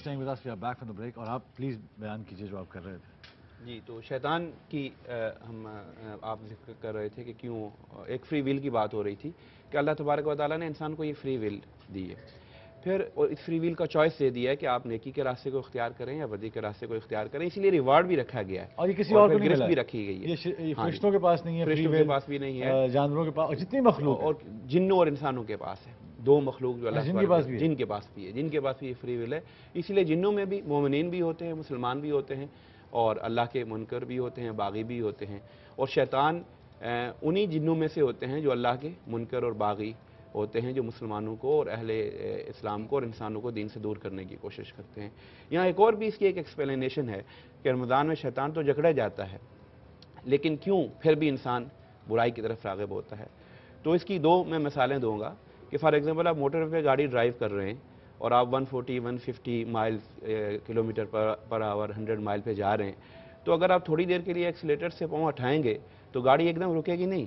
staying with us. We are back from the break. اور آپ please بیان کیجیے جو آپ کر رہے تھے. جی تو شیطان کی ہم آپ ذکر کر رہے تھے کہ کیوں ایک فری ویل کی بات ہو رہی تھی کہ اللہ تبارک و تعالیٰ نے انسان کو یہ فری ویل دی ہے. پھر اس فری ویل کا چوائس دے دیا ہے کہ آپ نیکی کے راستے کو اختیار کریں یا بدی کے راستے کو اختیار کریں. اسی لیے ریوارڈ بھی رکھا گیا ہے اور یہ کسی اور کو نہیں ملا بھی رکھی گئی ہے. یہ فرشتوں کے پاس نہیں ہے, فرشتوں کے پاس بھی نہیں ہے, جانوروں کے پاس, جتنی مخلوق اور جنوں اور انسانوں کے پاس ہے. دو مخلوق جو اللہ جن کے پاس بھی ہے, جن کے پاس بھی یہ فری ول ہے. اسی لیے جنوں میں بھی مومنین بھی ہوتے ہیں, مسلمان بھی ہوتے ہیں, اور اللہ کے منکر بھی ہوتے ہیں, باغی بھی ہوتے ہیں. اور شیطان انہی جنوں میں سے ہوتے ہیں جو اللہ کے منکر اور باغی ہوتے ہیں, جو مسلمانوں کو اور اہل اسلام کو اور انسانوں کو دین سے دور کرنے کی کوشش کرتے ہیں. یہاں ایک اور بھی اس کی ایک ایکسپلینیشن ہے کہ رمضان میں شیطان تو جکڑا جاتا ہے, لیکن کیوں پھر بھی انسان برائی کی طرف راغب ہوتا ہے. تو اس کی دو میں مثالیں دوں گا کہ فار ایگزامپل آپ موٹر پہ گاڑی ڈرائیو کر رہے ہیں اور آپ 140-150 مائلز کلومیٹر پر آور 100 مائل پہ جا رہے ہیں, تو اگر آپ تھوڑی دیر کے لیے ایکسیلیٹر سے پاؤں اٹھائیں گے تو گاڑی ایک دم رکے گی نہیں,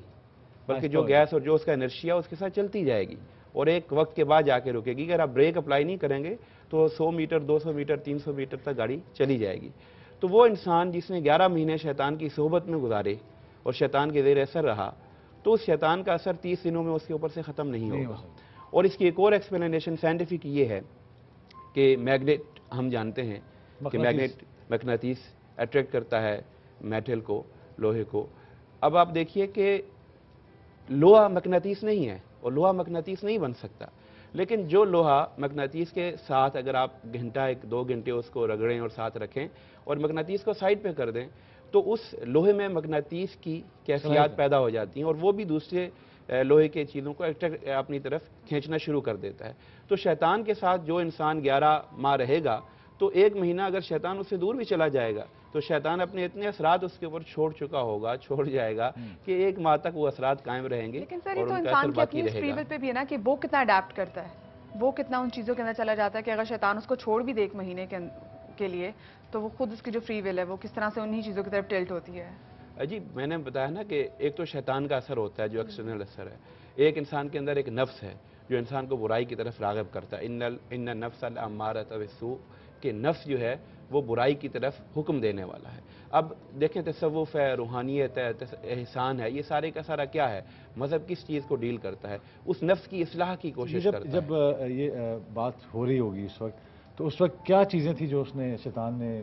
بلکہ جو گیس اور جو اس کا انرشیا اس کے ساتھ چلتی جائے گی, اور ایک وقت کے بعد جا کے رکے گی. اگر آپ بریک اپلائی نہیں کریں گے تو 100 میٹر, 200 میٹر, 300 میٹر تک گاڑی چلی جائے گی. تو وہ انسان جس نے 11 مہینے شیطان کی صحبت میں گزارے اور شیطان کے زیر اثر رہا, تو اس شیطان کا اثر 30 دنوں میں اس کے اوپر سے ختم نہیں ہوگا. اور اس کی ایک اور ایکسپلینیشن سائنٹیفک یہ ہے کہ میگنیٹ, ہم جانتے ہیں کہ مقناطیس اٹریکٹ کرتا ہے میٹل کو, لوہے کو. اب آپ دیکھیے کہ لوہا مقناطیس نہیں ہے اور لوہا مقناطیس نہیں بن سکتا, لیکن جو لوہا مقناطیس کے ساتھ اگر آپ گھنٹہ 1-2 گھنٹے اس کو رگڑیں اور ساتھ رکھیں اور مقناطیس کو سائڈ پہ کر دیں, تو اس لوہے میں مقناطیس کی کیفیات پیدا ہو جاتی ہیں اور وہ بھی دوسرے لوہے کے چیزوں کو اپنی طرف کھینچنا شروع کر دیتا ہے. تو شیطان کے ساتھ جو انسان 11 ماہ رہے گا, تو 1 مہینہ اگر شیطان اس سے دور بھی چلا جائے گا تو شیطان اپنے اتنے اثرات اس کے اوپر چھوڑ جائے گا کہ 1 ماہ تک وہ اثرات قائم رہیں گے. لیکن سر یہ تو انسان کی اپنی فری ول پہ بھی ہے نا کہ وہ کتنا اڈیپٹ کرتا ہے, وہ کتنا ان چیزوں کے اندر چلا جاتا ہے کہ اگر شیطان اس کو چھوڑ بھی دے 1 مہینے کے لیے تو وہ خود اس کی جو فری ول ہے وہ کس طرح سے انہی چیزوں کی طرف ٹلٹ ہوتی ہے. جی میں نے بتایا نا کہ ایک تو شیطان کا اثر ہوتا ہے جو ایکسٹرنل اثر ہے, ایک انسان کے اندر ایک نفس ہے جو انسان کو برائی کی طرف راغب کرتا ہے. ان النفس لامارۃ بالسوء, کہ نفس جو ہے وہ برائی کی طرف حکم دینے والا ہے. اب دیکھیں تصوف ہے, روحانیت ہے, احسان ہے, یہ سارے کا سارا کیا ہے, مذہب کس چیز کو ڈیل کرتا ہے, اس نفس کی اصلاح کی کوشش کرتا ہے. جب یہ بات ہو رہی ہوگی اس وقت, تو اس وقت کیا چیزیں تھیں جو اس نے شیطان نے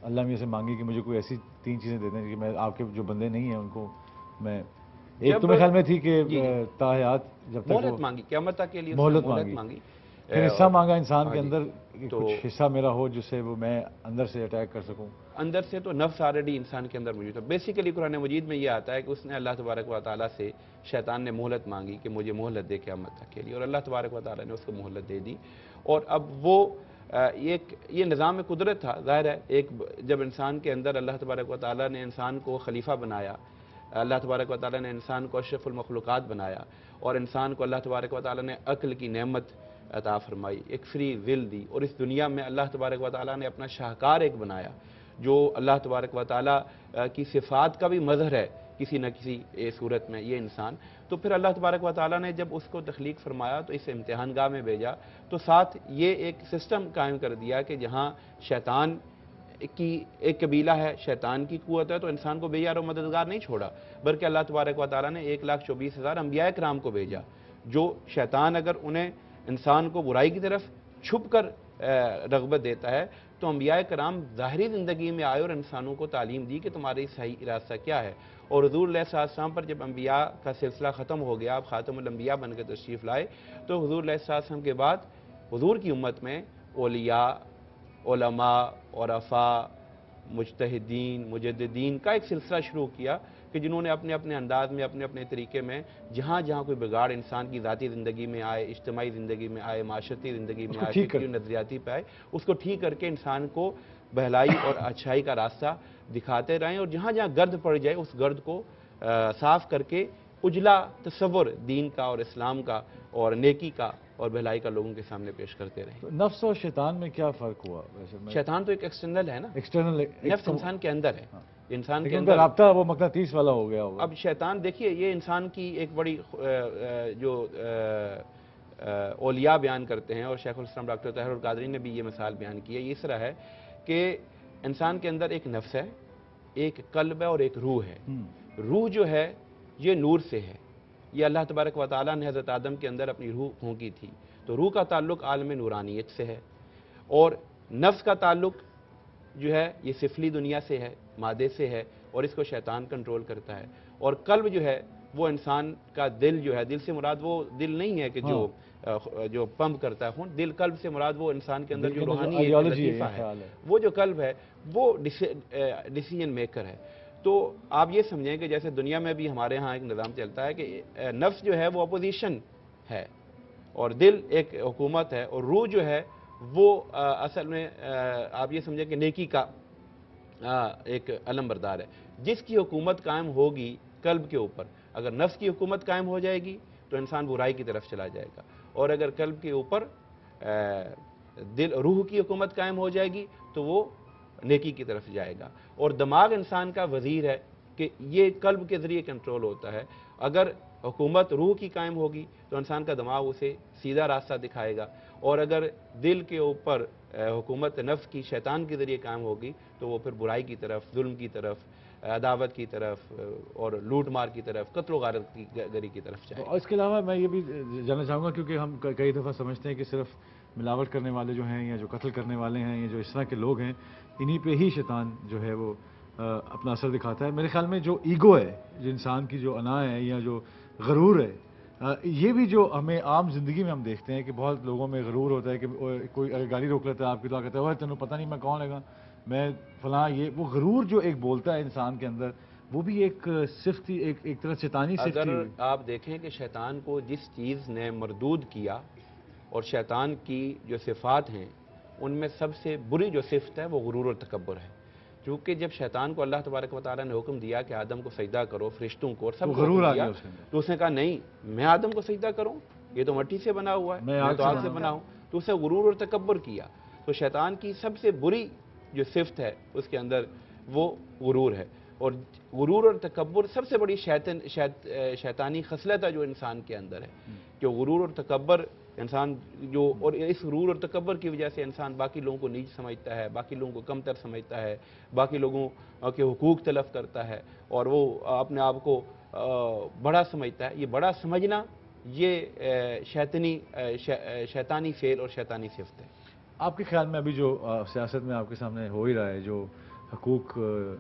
اللہ میاں سے مانگی کہ مجھے کوئی ایسی 3 چیزیں دے دیں کہ میں آپ کے جو بندے نہیں ہیں ان کو میں, ایک تو میرے خیال میں تھی کہ تاحیات جب تک مہلت مانگی, قیامت تک کے لیے مہلت مانگی, پھر حصہ مانگا انسان کے اندر کچھ حصہ میرا ہو جس سے وہ میں اندر سے اٹیک کر سکوں. اندر سے تو نفس آلریڈی انسان کے اندر موجود ہے. بیسیکلی قرآن مجید میں یہ آتا ہے کہ اس نے اللہ تبارک و تعالیٰ سے, شیطان نے مہلت مانگی کہ مجھے مہلت دے قیامت تک کے لیے, اور اللہ تبارک و تعالیٰ نے اس کو مہلت دے دی. اور اب وہ یہ نظام قدرت تھا. ظاہر ہے ایک جب انسان کے اندر اللہ تبارک و تعالیٰ نے انسان کو خلیفہ بنایا, اللہ تبارک و تعالیٰ نے انسان کو اشرف المخلوقات بنایا, اور انسان کو اللہ تبارک و تعالیٰ نے عقل کی نعمت عطا فرمائی, ایک فری ول دی, اور اس دنیا میں اللہ تبارک و تعالیٰ نے اپنا شاہکار ایک بنایا جو اللہ تبارک و تعالیٰ کی صفات کا بھی مظہر ہے کسی نہ کسی صورت میں یہ انسان. تو پھر اللہ تبارک و تعالیٰ نے جب اس کو تخلیق فرمایا تو اس امتحان گاہ میں بھیجا, تو ساتھ یہ ایک سسٹم قائم کر دیا کہ جہاں شیطان کی ایک قبیلہ ہے, شیطان کی قوت ہے, تو انسان کو بے یار و مددگار نہیں چھوڑا, بلکہ اللہ تبارک و تعالیٰ نے 1,24,000 انبیاء کرام کو بھیجا, جو شیطان اگر انہیں انسان کو برائی کی طرف چھپ کر رغبت دیتا ہے, تو انبیاء کرام ظاہری زندگی میں آئے اور انسانوں کو تعلیم دی کہ تمہاری صحیح راستہ کیا ہے. اور حضور علیہ السلام پر جب انبیاء کا سلسلہ ختم ہو گیا, آپ خاتم الانبیاء بن کے تشریف لائے, تو حضور علیہ السلام کے بعد حضور کی امت میں اولیاء, علماء, عرفاء, مجتہدین, مجددین کا ایک سلسلہ شروع کیا کہ جنہوں نے اپنے اپنے انداز میں, اپنے اپنے طریقے میں, جہاں جہاں کوئی بگاڑ انسان کی ذاتی زندگی میں آئے, اجتماعی زندگی میں آئے, معاشرتی زندگی میں آئے, فکری نظریاتی پہ آئے, اس کو ٹھیک کر کے انسان کو بہلائی اور اچھائی کا راستہ دکھاتے رہیں, اور جہاں جہاں گرد پڑ جائے اس گرد کو صاف کر کے اجلا تصور دین کا اور اسلام کا اور نیکی کا اور بھلائی کا لوگوں کے سامنے پیش کرتے رہیں. نفس اور شیطان میں کیا فرق ہوا ویسے؟ شیطان تو ایک ایکسٹرنل ہے نا, ایکسٹرنل, نفس انسان کے اندر ہے, انسان کے اندر رابطہ وہ مقناطیس والا ہو گیا ہوگا. اب شیطان دیکھیے یہ انسان کی ایک بڑی جو اولیاء بیان کرتے ہیں اور شیخ الاسلام ڈاکٹر طاہر القادری نے بھی یہ مثال بیان کی ہے. یہ اس طرح ہے کہ انسان کے اندر ایک نفس ہے, ایک قلب ہے اور ایک روح ہے. روح جو ہے یہ نور سے ہے. یہ اللہ تبارک و تعالیٰ نے حضرت آدم کے اندر اپنی روح پھونکی تھی, تو روح کا تعلق عالم نورانیت سے ہے, اور نفس کا تعلق جو ہے یہ سفلی دنیا سے ہے, مادے سے ہے, اور اس کو شیطان کنٹرول کرتا ہے. اور قلب جو ہے وہ انسان کا دل جو ہے, دل سے مراد وہ دل نہیں ہے کہ جو پمپ کرتا ہے خون, دل قلب سے مراد وہ انسان کے اندر جو روحانی ایک لطیفہ ہے, وہ جو قلب ہے وہ ڈیسیجن میکر ہے. تو آپ یہ سمجھیں کہ جیسے دنیا میں بھی ہمارے ہاں ایک نظام چلتا ہے کہ نفس جو ہے وہ اپوزیشن ہے اور دل ایک حکومت ہے, اور روح جو ہے وہ اصل میں آپ یہ سمجھیں کہ نیکی کا ایک علم بردار ہے. جس کی حکومت قائم ہوگی قلب کے اوپر, اگر نفس کی حکومت قائم ہو جائے گی تو انسان برائی کی طرف چلا جائے گا, اور اگر قلب کے اوپر روح کی حکومت قائم ہو جائے گی تو وہ نیکی کی طرف جائے گا. اور دماغ انسان کا وزیر ہے کہ یہ قلب کے ذریعے کنٹرول ہوتا ہے. اگر حکومت روح کی قائم ہوگی تو انسان کا دماغ اسے سیدھا راستہ دکھائے گا, اور اگر دل کے اوپر حکومت نفس کی شیطان کے ذریعے قائم ہوگی تو وہ پھر برائی کی طرف, ظلم کی طرف, عداوت کی طرف اور لوٹ مار کی طرف, قتل و غارت کی گری کی طرف جائے. اور اس کے علاوہ میں یہ بھی جاننا چاہوں گا, کیونکہ ہم کئی دفعہ سمجھتے ہیں کہ صرف ملاوٹ کرنے والے جو ہیں یا جو قتل کرنے والے ہیں یا جو اس طرح کے لوگ ہیں انہی پہ ہی شیطان جو ہے وہ اپنا اثر دکھاتا ہے. میرے خیال میں جو ایگو ہے, جو انسان کی جو انا ہے یا جو غرور ہے, یہ بھی جو ہمیں عام زندگی میں ہم دیکھتے ہیں کہ بہت لوگوں میں غرور ہوتا ہے کہ کوئی اگر گاڑی روک لیتا ہے آپ کی تو کہتا ہے وہ تینوں پتہ نہیں میں کون لگا, میں فلاں, یہ وہ غرور جو ایک بولتا ہے انسان کے اندر, وہ بھی ایک صفت ہی ایک طرح شیطانی صفت. اگر آپ دیکھیں کہ شیطان کو جس چیز نے مردود کیا, اور شیطان کی جو صفات ہیں ان میں سب سے بری جو صفت ہے وہ غرور اور تکبر ہے. کیونکہ جب شیطان کو اللہ تبارک و تعالیٰ نے حکم دیا کہ آدم کو سجدہ کرو, فرشتوں کو اور سب کو حکم دیا, تو اس نے کہا نہیں میں آدم کو سجدہ کروں, یہ تو مٹی سے بنا ہوا ہے, میں تو آگ سے بنا ہوں. تو اس نے غرور اور تکبر کیا. تو شیطان کی سب سے بری جو صفت ہے اس کے اندر وہ غرور ہے, اور غرور اور تکبر سب سے بڑی شیطانی خصلت ہے جو انسان کے اندر ہے. کہ غرور اور تکبر انسان جو, اور اس غرور اور تکبر کی وجہ سے انسان باقی لوگوں کو نیچ سمجھتا ہے, باقی لوگوں کو کم تر سمجھتا ہے, باقی لوگوں کے حقوق تلف کرتا ہے, اور وہ اپنے آپ کو بڑا سمجھتا ہے. یہ بڑا سمجھنا یہ شیطانی فعل اور شیطانی صفت ہے. آپ کے خیال میں ابھی جو سیاست میں آپ کے سامنے ہو ہی رہا ہے, جو حقوق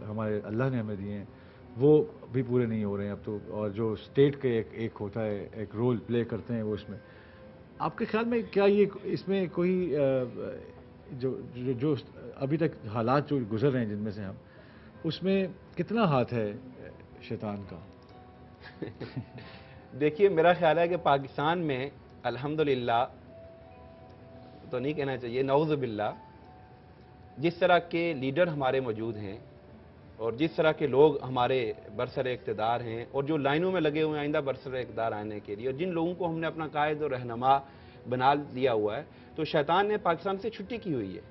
ہمارے اللہ نے ہمیں دیے ہیں وہ بھی پورے نہیں ہو رہے ہیں اب تو, اور جو اسٹیٹ کے ایک ہوتا ہے, ایک رول پلے کرتے ہیں وہ اس میں, آپ کے خیال میں کیا یہ اس میں کوئی جو ابھی تک حالات جو گزر رہے ہیں جن میں سے ہم, اس میں کتنا ہاتھ ہے شیطان کا؟ دیکھیے میرا خیال ہے کہ پاکستان میں الحمدللہ تو نہیں کہنا چاہیے, نعوذ باللہ, جس طرح کے لیڈر ہمارے موجود ہیں اور جس طرح کے لوگ ہمارے برسر اقتدار ہیں اور جو لائنوں میں لگے ہوئے ہیں آئندہ برسر اقتدار آنے کے لیے, اور جن لوگوں کو ہم نے اپنا قائد اور رہنما بنا دیا ہوا ہے, تو شیطان نے پاکستان سے چھٹی کی ہوئی ہے.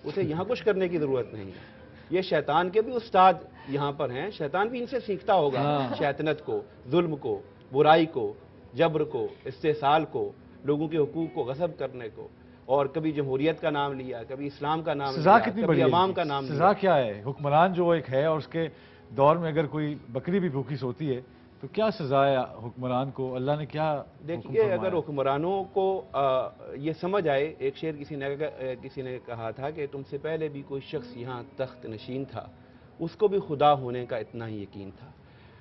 اسے یہاں کچھ کرنے کی ضرورت نہیں ہے. یہ شیطان کے بھی استاد یہاں پر ہیں, شیطان بھی ان سے سیکھتا ہوگا شیطنت کو, ظلم کو, برائی کو, جبر کو, استحصال کو, لوگوں کے حقوق کو غصب کرنے کو, اور کبھی جمہوریت کا نام لیا, کبھی اسلام کا نام لیا, کبھی عوام کا نام لیا. سزا کیا ہے؟ حکمران جو ایک ہے اور اس کے دور میں اگر کوئی بکری بھی بھوکی سوتی ہے تو کیا سزا ہے حکمران کو؟ اللہ نے کیا دیکھیے اگر حکمرانوں کو یہ سمجھ آئے, ایک شعر کسی نے کہا تھا کہ تم سے پہلے بھی کوئی شخص یہاں تخت نشین تھا, اس کو بھی خدا ہونے کا اتنا ہی یقین تھا.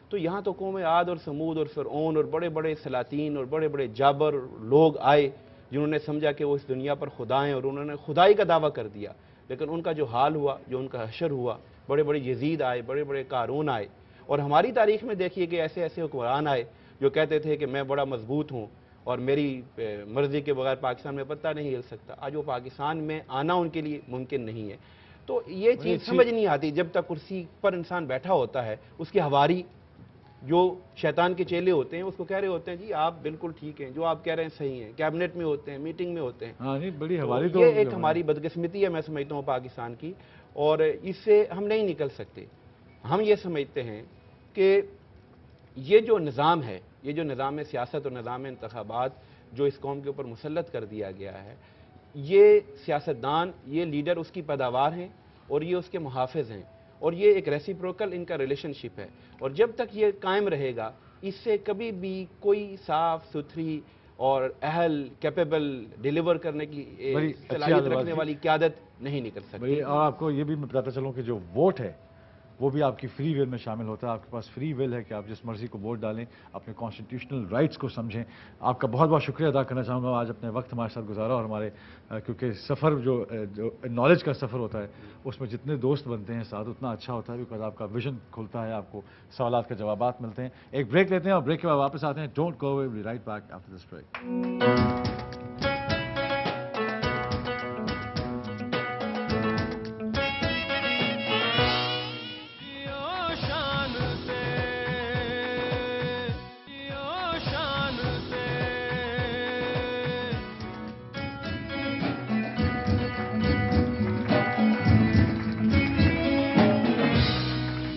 تو یہاں تو قوم عاد اور سمود اور فرعون اور بڑے بڑے سلاطین اور بڑے بڑے جابر لوگ آئے جنہوں نے سمجھا کہ وہ اس دنیا پر خدا ہیں, اور انہوں نے خدائی کا دعویٰ کر دیا. لیکن ان کا جو حال ہوا, جو ان کا حشر ہوا, بڑے بڑے یزید آئے, بڑے بڑے قارون آئے, اور ہماری تاریخ میں دیکھیے کہ ایسے ایسے حکمران آئے جو کہتے تھے کہ میں بڑا مضبوط ہوں اور میری مرضی کے بغیر پاکستان میں پتہ نہیں ہل سکتا. آج وہ پاکستان میں آنا ان کے لیے ممکن نہیں ہے. تو یہ چیز سمجھ نہیں آتی جب تک کرسی پر انسان بیٹھا ہوتا ہے, اس کی ہواری جو شیطان کے چیلے ہوتے ہیں اس کو کہہ رہے ہوتے ہیں جی آپ بالکل ٹھیک ہیں, جو آپ کہہ رہے ہیں صحیح ہیں, کیبنٹ میں ہوتے ہیں, میٹنگ میں ہوتے ہیں. بڑی ہواری تو یہ ایک ہماری بدقسمتی ہے میں سمجھتا ہوں پاکستان کی, اور اس سے ہم نہیں نکل سکتے. ہم یہ سمجھتے ہیں کہ یہ جو نظام ہے, یہ جو نظام سیاست اور نظام انتخابات جو اس قوم کے اوپر مسلط کر دیا گیا ہے، یہ سیاستدان، یہ لیڈر اس کی پیداوار ہیں اور یہ اس کے محافظ ہیں، اور یہ ایک ریسیپروکل ان کا ریلیشن شپ ہے، اور جب تک یہ قائم رہے گا اس سے کبھی بھی کوئی صاف ستھری اور اہل کیپیبل ڈیلیور کرنے کی صلاحیت رکھنے والی قیادت نہیں نکل سکتی۔ اور آپ کو یہ بھی میں بتاتا چلوں کہ جو ووٹ ہے وہ بھی آپ کی فری ول میں شامل ہوتا ہے، آپ کے پاس فری ول ہے کہ آپ جس مرضی کو ووٹ ڈالیں، اپنے کانسٹیٹیوشنل رائٹس کو سمجھیں۔ آپ کا بہت بہت شکریہ ادا کرنا چاہوں گا، آج اپنے وقت ہمارے ساتھ گزارا، اور ہمارے کیونکہ سفر جو نالج کا سفر ہوتا ہے اس میں جتنے دوست بنتے ہیں ساتھ اتنا اچھا ہوتا ہے، بیکاز آپ کا ویژن کھلتا ہے، آپ کو سوالات کے جوابات ملتے ہیں۔ ایک بریک لیتے ہیں اور بریک کے بعد واپس آتے ہیں۔ Don't go away, we right back after this break.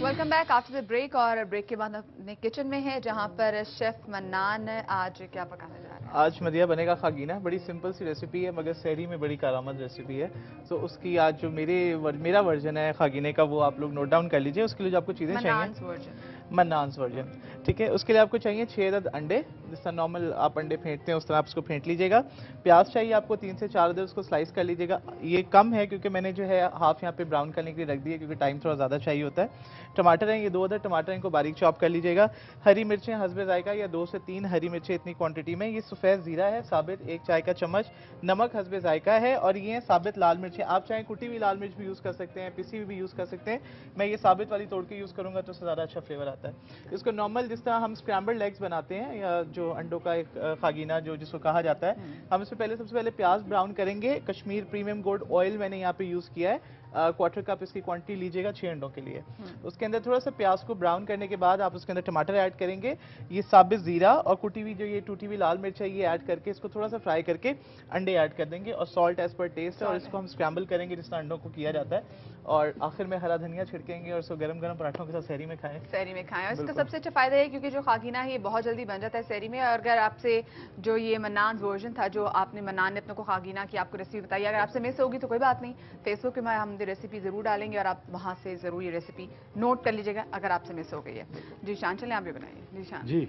Welcome back after the break, اور بریک کے بعد اپنے کچن میں ہے جہاں پر شیف منان آج کیا پکانے جا رہے ہیں؟ آج مدیہ بنے گا خاگینہ، بڑی سمپل سی ریسیپی ہے مگر سحری میں بڑی کارآمد ریسیپی ہے۔ تو اس کی آج جو میرا ورژن ہے خاگینے کا وہ آپ لوگ نوٹ ڈاؤن کر لیجئے۔ اس کے لیے جو آپ کو چیزیں چاہیے، منانس ورژن، ٹھیک ہے۔ اس کے لیے آپ کو چاہیے 6 عدد انڈے، جس طرح نارمل آپ انڈے پھینٹتے ہیں اس طرح آپ اس کو پھینٹ لیجئے گا۔ پیاز چاہیے آپ کو 3 سے 4 عدد، اس کو سلائس کر لیجئے گا۔ یہ کم ہے کیونکہ میں نے جو ہے ہاف یہاں پہ براؤن کرنے کے لیے رکھ دی ہے کیونکہ ٹائم تھوڑا زیادہ چاہیے ہوتا ہے۔ ٹماٹر ہیں یہ 2 عدد ٹماٹر، ان کو باریک چاپ کر لیجئے گا۔ ہری مرچیں حسب ذائقہ یا 2 سے 3 ہری مرچیں اتنی کوانٹٹی میں۔ یہ سفید زیرہ ہے ثابت 1 چائے کا چمچ، نمک حسب ذائقہ ہے، اور یہ ثابت لال مرچیں، آپ چاہیں کٹی ہوئی لال مرچ بھی یوز کر سکتے ہیں، پسی ہوئی بھی یوز کر سکتے ہیں۔ میں یہ ثابت والی توڑ کے یوز کروں گا تو اس سے زیادہ اچھا فلیور آتا ہے۔ اس کو نارمل جس طرح ہم اسکرامبلڈ ایگز بناتے ہیں یا جو انڈوں کا ایک خاگینہ جو جس کو کہا جاتا ہے، ہم اس سے سب سے پہلے پیاز براؤن کریں گے۔ کشمیر پریمیم گولڈ آئل میں نے یہاں پہ یوز کیا ہے، 1/4 کپ اس کی کوانٹٹی لیجئے گا 6 انڈوں کے لیے۔ اس کے اندر تھوڑا سا پیاز کو براؤن کرنے کے بعد آپ اس کے اندر ٹماٹر ایڈ کریں گے، یہ ثابت زیرہ اور کٹی ہوئی جو یہ ٹوٹی ہوئی لال مرچ ہے یہ ایڈ کر کے اس کو تھوڑا سا فرائی کر کے انڈے ایڈ کر دیں گے، اور سالٹ ایز پر ٹیسٹ ہے، اور اس کو ہم اسکرامبل کریں گے جس طرح انڈوں کو کیا جاتا ہے، اور آخر میں ہرا دھنیا چھڑکیں گے اور اس کو گرم گرم پراٹھوں کے ساتھ سحری میں کھائیں۔ سحری میں کھائیں، اور اس کا سب سے اچھا فائدہ ہے کیونکہ جو خاگینہ ہے یہ بہت جلدی بن جاتا ہے سحری میں۔ اور اگر آپ سے جو یہ منان ورژن تھا جو آپ نے منان نے اپنے کو خاگینہ کی آپ کو ریسیپی بتائی، اگر آپ سے مس ہوگی تو کوئی بات نہیں، فیس بک پہ ہم ریسیپی ضرور ڈالیں گے اور آپ وہاں سے ضرور یہ ریسیپی نوٹ کر لیجیے گا اگر آپ سے مس ہو گئی ہے۔ جی شان چلیں آپ بھی بنائیے۔ جی شان جی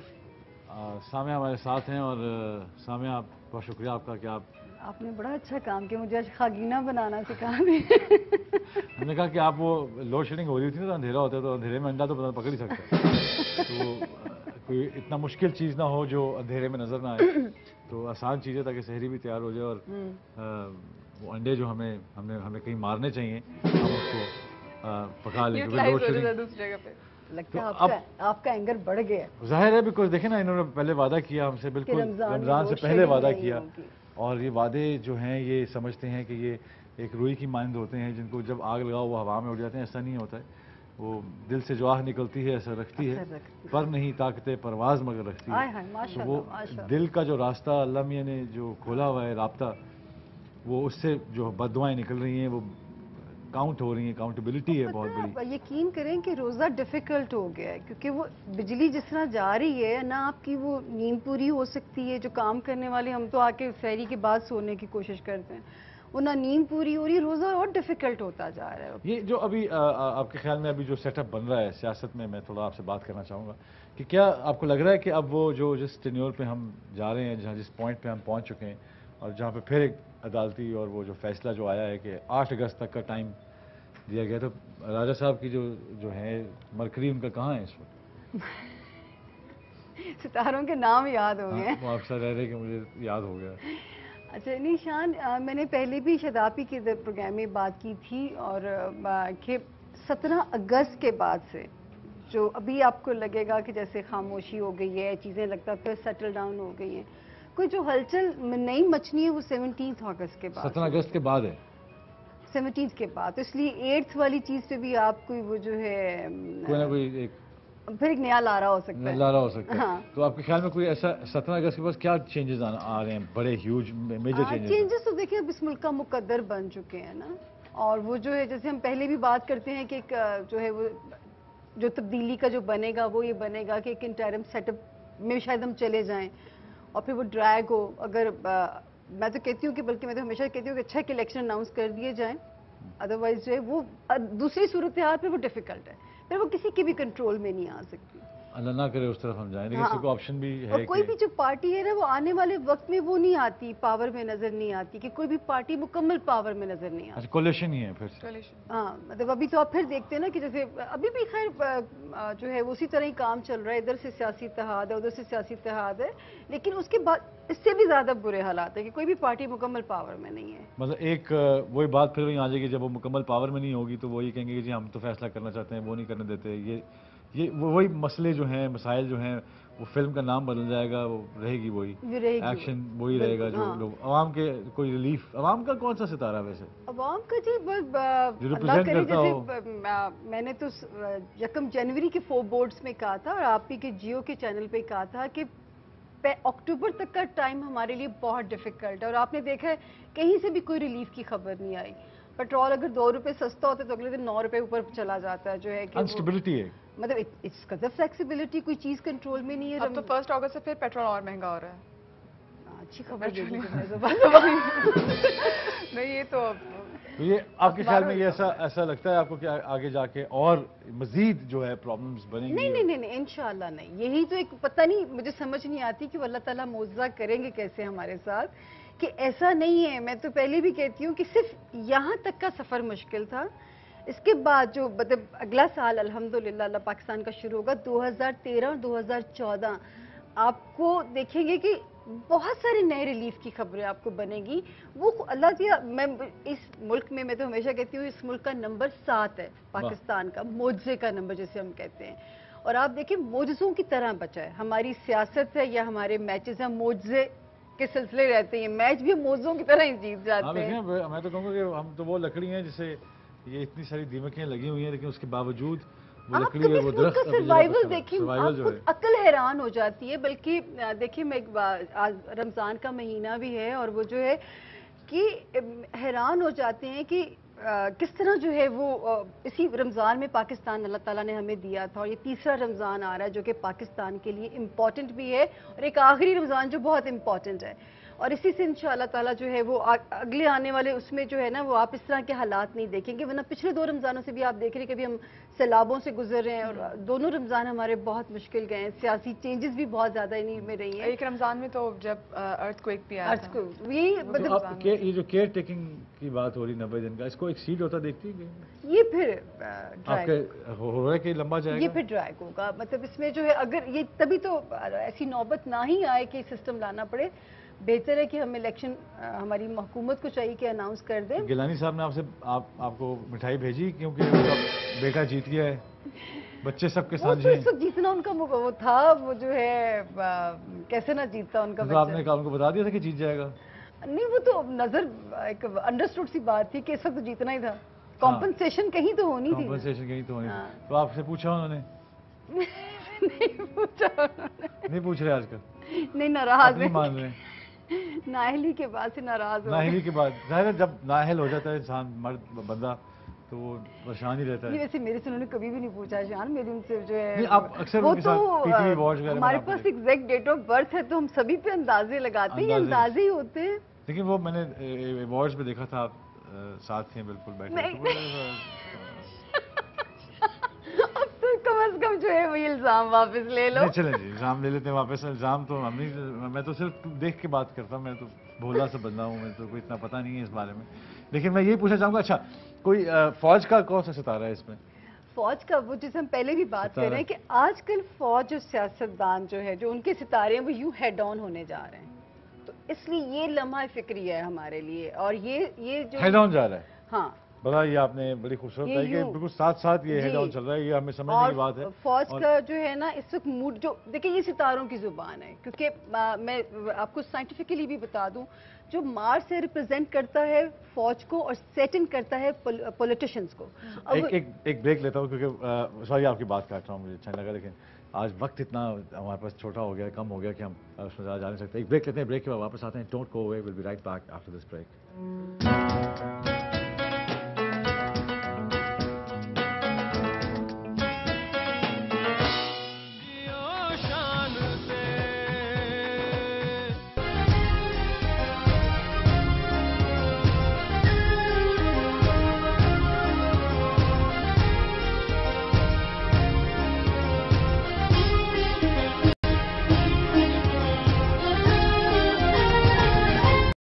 سامیہ ہمارے ساتھ ہیں، اور سامیہ بہت شکریہ آپ کا کہ آپ نے بڑا اچھا کام کیا، مجھے آج خاگینہ بنانا سکھا دیں۔ ہم نے کہا کہ آپ وہ لوڈ شیڈنگ ہو رہی تھی نا تو اندھیرا ہوتا ہے، تو اندھیرے میں انڈا تو پکڑ ہی سکتا ہے، تو کوئی اتنا مشکل چیز نہ ہو جو اندھیرے میں نظر نہ آئے، تو آسان چیز ہے تاکہ سحری بھی تیار ہو جائے، اور وہ انڈے جو ہمیں کہیں مارنے چاہیے ہم اس کو پکا لیں۔ لگتا ہے آپ کا اینگر بڑھ گیا، ظاہر ہے، بیکاز دیکھیں نا انہوں نے پہلے وعدہ کیا ہم سے، بالکل رمضان سے پہلے وعدہ کیا، اور یہ وعدے جو ہیں یہ سمجھتے ہیں کہ یہ ایک روئی کی مانند ہوتے ہیں جن کو جب آگ لگاؤ وہ ہوا میں اڑ جاتے ہیں، ایسا نہیں ہوتا ہے، وہ دل سے جو آہ نکلتی ہے ایسا رکھتی ہے، پر نہیں طاقت پرواز مگر رکھتی ہے، تو وہ دل کا جو راستہ اللہ میاں نے جو کھولا ہوا ہے رابطہ، وہ اس سے جو بددعائیں نکل رہی ہیں وہ کاؤنٹ ہو رہی ہیں، اکاؤنٹیبلٹی ہے بہت بڑی۔ آپ یقین کریں کہ روزہ ڈیفیکلٹ ہو گیا ہے کیونکہ وہ بجلی جس طرح جا رہی ہے نہ آپ کی وہ نیند پوری ہو سکتی ہے، جو کام کرنے والے ہم تو آ کے سحری کے بعد سونے کی کوشش کرتے ہیں، وہ نہ نیند پوری ہو رہی ہے، روزہ اور ڈیفیکلٹ ہوتا جا رہا ہے۔ یہ جو ابھی آپ کے خیال میں ابھی جو سیٹ اپ بن رہا ہے سیاست میں تھوڑا آپ سے بات کرنا چاہوں گا کہ کیا آپ کو لگ رہا ہے کہ اب وہ جو جس ٹینیور پہ ہم جا رہے ہیں، جس پوائنٹ پہ ہم پہنچ چکے ہیں، اور جہاں پہ پھر ایک عدالتی اور وہ جو فیصلہ جو آیا ہے کہ 8 اگست تک کا ٹائم دیا گیا، تو راجہ صاحب کی جو ہے مرکری ان کا کہاں ہے اس وقت؟ ستاروں کے نام یاد ہو گئے، وہ آپ سے رہ رہے کہ مجھے یاد ہو گیا۔ اچھا نشان، میں نے پہلے بھی شادابی کے پروگرام میں بات کی تھی، اور کہ 17 اگست کے بعد سے جو ابھی آپ کو لگے گا کہ جیسے خاموشی ہو گئی ہے، چیزیں لگتا ہے پھر سیٹل ڈاؤن ہو گئی ہیں، کوئی جو ہلچل نئی مچنی ہے وہ 17 اگست کے بعد، 17 اگست کے بعد ہے، 17 کے بعد، تو اس لیے 8 والی چیز پہ بھی آپ کوئی وہ جو ہے کوئی نہ کوئی ایک پھر ایک نیا لارا ہو سکتا ہے، لارا ہو سکتا ہے۔ تو آپ کے خیال میں کوئی ایسا 17 اگست کے بعد کیا چینجز آ رہے ہیں، بڑے ہیوج میجر چینجز؟ تو دیکھیں اب اس ملک کا مقدر بن چکے ہیں نا، اور وہ جو ہے جیسے ہم پہلے بھی بات کرتے ہیں کہ ایک جو ہے وہ جو تبدیلی کا جو بنے گا وہ یہ بنے گا کہ ایک انٹرم سیٹ اپ میں شاید ہم چلے جائیں، اور پھر وہ ڈریگ ہو. اگر میں تو کہتی ہوں کہ بلکہ میں تو ہمیشہ کہتی ہوں کہ اچھا کہ الیکشن اناؤنس کر دیے جائیں, ادروائز جو ہے وہ دوسری صورتحال پہ وہ ڈیفیکلٹ ہے, پھر وہ کسی کے بھی کنٹرول میں نہیں آ سکتی. اللہ نہ کرے اس طرف ہم جائیں, لیکن اس کو آپشن بھی ہے. اور کوئی بھی جو پارٹی ہے نا وہ آنے والے وقت میں وہ نہیں آتی, پاور میں نظر نہیں آتی, کہ کوئی بھی پارٹی مکمل پاور میں نظر نہیں آتی. کولیشن ہی ہے پھر سے. ہاں مطلب ابھی تو آپ پھر دیکھتے ہیں نا کہ جیسے ابھی بھی خیر جو ہے اسی طرح ہی کام چل رہا ہے, ادھر سے سیاسی اتحاد ہے, ادھر سے سیاسی اتحاد ہے, لیکن اس کے بعد اس سے بھی زیادہ برے حالات ہیں کہ کوئی بھی پارٹی مکمل پاور میں نہیں ہے. مطلب ایک وہی بات پھر وہی آ جائے گی, جب وہ مکمل پاور میں نہیں ہوگی تو وہی کہیں گے کہ جی ہم تو فیصلہ کرنا چاہتے ہیں, وہ نہیں کرنے دیتے. یہ وہی مسئلے جو ہیں, مسائل جو ہیں, وہ فلم کا نام بدل جائے گا, وہ رہے گی وہی ایکشن, وہی رہے گا. جو لوگ عوام کے کوئی ریلیف, عوام کا کون سا ستارہ ویسے عوام کا جی اللہ کرے, جیسے میں نے تو 1 جنوری کے 4 بورڈز میں کہا تھا, اور آپ ہی کے جیو کے چینل پہ کہا تھا کہ اکتوبر تک کا ٹائم ہمارے لیے بہت ڈیفیکلٹ ہے. اور آپ نے دیکھا ہے کہیں سے بھی کوئی ریلیف کی خبر نہیں آئی. پیٹرول اگر 2 روپے سستا ہوتا ہے تو اگلے دن 9 روپے اوپر چلا جاتا ہے, جو ہے کہ انسٹیبلٹی ہے. مطلب اس قدر فلیکسیبلٹی, کوئی چیز کنٹرول میں نہیں ہے. اب تو 1 اگست سے پھر پیٹرول اور مہنگا ہو رہا ہے. اچھی خبر نہیں, یہ تو یہ آپ کے خیال میں یہ ایسا لگتا ہے آپ کو کہ آگے جا کے اور مزید جو ہے پرابلمز بنیں گی؟ نہیں انشاءاللہ نہیں. یہی تو ایک پتہ نہیں, مجھے سمجھ نہیں آتی کہ وہ اللہ تعالیٰ معجزہ کریں گے کیسے ہمارے ساتھ, کہ ایسا نہیں ہے. میں تو پہلے بھی کہتی ہوں کہ صرف یہاں تک کا سفر مشکل تھا, اس کے بعد جو مطلب اگلا سال الحمدللہ اللہ پاکستان کا شروع ہوگا 2013 اور 2014, آپ کو دیکھیں گے کہ بہت سارے نئے ریلیف کی خبریں آپ کو بنے گی. وہ اللہ دیا, میں اس ملک میں تو ہمیشہ کہتی ہوں اس ملک کا نمبر 7 ہے پاکستان کا, معجزے کا نمبر جسے ہم کہتے ہیں. اور آپ دیکھیں معجزوں کی طرح بچا ہے. ہماری سیاست ہے یا ہمارے میچز ہیں, معجزے کے سلسلے رہتے ہیں, میچ بھی معجزوں کی طرح ہی جیت جاتے ہیں. میں تو کہوں گا کہ ہم تو وہ لکڑی ہیں جسے یہ اتنی ساری دیمکیں لگی ہوئی ہیں, لیکن اس کے باوجود آپ کبھی اس ملک کا سروائیول دیکھیں, آپ خود عقل حیران ہو جاتی ہے. بلکہ دیکھیں میں رمضان کا مہینہ بھی ہے, اور وہ جو ہے کہ حیران ہو جاتے ہیں کہ کس طرح جو ہے وہ اسی رمضان میں پاکستان اللہ تعالیٰ نے ہمیں دیا تھا, اور یہ تیسرا رمضان آ رہا ہے جو کہ پاکستان کے لیے امپورٹنٹ بھی ہے, اور ایک آخری رمضان جو بہت امپورٹنٹ ہے. اور اسی سے انشاءاللہ تعالیٰ جو ہے وہ اگلے آنے والے اس میں جو ہے نا وہ آپ اس طرح کے حالات نہیں دیکھیں گے. ورنہ پچھلے 2 رمضانوں سے بھی آپ دیکھ رہے ہیں کہ ابھی ہم سیلابوں سے گزر رہے ہیں, اور دونوں رمضان ہمارے بہت مشکل گئے ہیں. سیاسی چینجز بھی بہت زیادہ انہیں میں رہی ہیں. ایک رمضان میں تو جب ارتھ کوئک بھی آیا تھا, یہ جو کیئر ٹیکنگ کی بات ہو رہی 90 دن کا, اس کو ایکسیڈ ہوتا دیکھتی ہے یہ پھر ہو رہا ہے کہ لمبا جائے گا, یہ پھر ڈریگ ہوگا. مطلب اس میں جو ہے اگر یہ تبھی تو ایسی نوبت نہ ہی آئے کہ سسٹم لانا پڑے. بہتر ہے کہ ہم الیکشن ہماری حکومت کو چاہیے کہ اناؤنس کر دیں. گیلانی صاحب نے آپ سے آپ کو مٹھائی بھیجی کیونکہ بیٹا جیت گیا ہے, بچے سب کے ساتھ ہیں. جیتنا ان کا وہ تھا, وہ جو ہے کیسے نہ جیتتا ان کا بچہ. آپ نے ان کو بتا دیا تھا کہ جیت جائے گا؟ نہیں, وہ تو نظر ایک انڈرسٹوڈ سی بات تھی کہ اس وقت جیتنا ہی تھا. کمپنسیشن کہیں تو ہونی تھی. کمپنسیشن کہیں تو ہونی تھی. تو آپ سے پوچھا انہوں نے؟ نہیں پوچھ رہے آج کل؟ نہیں, ناراض نہیں مان رہے. نااہلی کے بعد سے ناراض ہو. نااہلی کے بعد ظاہر ہے جب نااہل ہو جاتا ہے انسان, مرد بندہ, تو وہ پریشان ہی رہتا ہے. ویسے میرے سے انہوں نے کبھی بھی نہیں پوچھا شان, میری ان سے جو ہے آپ اکثر ان کے ساتھ پی ٹی وی واچ وغیرہ, ہمارے پاس ایگزیکٹ ڈیٹ آف برتھ ہے تو ہم سبھی پہ اندازے لگاتے ہیں, یہ اندازے ہی ہوتے ہیں. لیکن وہ میں نے ایوارڈز میں دیکھا تھا آپ ساتھ تھے بالکل بیٹھے. کم از کم جو ہے وہی الزام واپس لے لو. چلیں جی, الزام لے لیتے ہیں واپس. الزام تو ہم نہیں, میں تو صرف دیکھ کے بات کرتا ہوں, میں تو بھولا سا بندہ ہوں, میں تو کوئی اتنا پتہ نہیں ہے اس بارے میں. لیکن میں یہی پوچھنا چاہوں گا, اچھا کوئی فوج کا کون سا ستارہ ہے اس میں؟ فوج کا وہ جسے ہم پہلے بھی بات کر رہے ہیں کہ آج کل فوج اور سیاستدان جو ہے جو ان کے ستارے ہیں وہ یوں ہیڈ آن ہونے جا رہے ہیں, تو اس لیے یہ لمحہ فکری ہے ہمارے لیے. اور یہ جو ہیڈ آن جا رہا ہے, ہاں بڑا یہ آپ نے بڑی خوبصورت ہے کہ بالکل ساتھ ساتھ یہ ہیڈ آن چل رہا ہے, یہ ہمیں سمجھنے کی بات ہے. فوج کا جو ہے نا اس وقت موڈ جو دیکھیں, یہ ستاروں کی زبان ہے, کیونکہ میں آپ کو سائنٹیفکلی بھی بتا دوں, جو مارس سے ریپرزینٹ کرتا ہے فوج کو اور سیٹن کرتا ہے پولیٹیشنز کو. ایک بریک لیتا ہوں کیونکہ سوری آپ کی بات کاٹ رہا ہوں, مجھے اچھا نہیں لگا, لیکن آج وقت اتنا ہمارے پاس چھوٹا ہو گیا, کم ہو گیا کہ ہم اس میں زیادہ جا نہیں سکتے. ایک بریک لیتے ہیں, بریک کے بعد واپس آتے ہیں. Don't go away, we'll be right back after this break.